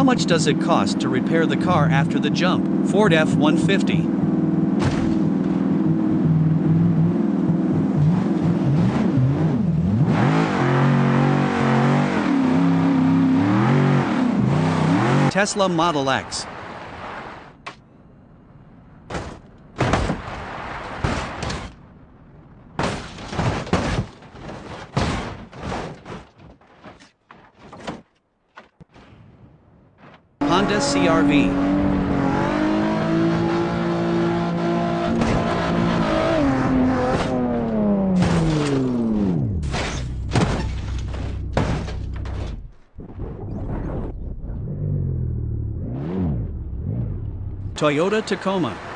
How much does it cost to repair the car after the jump? Ford F-150. Tesla Model X. Honda CR-V. Toyota Tacoma.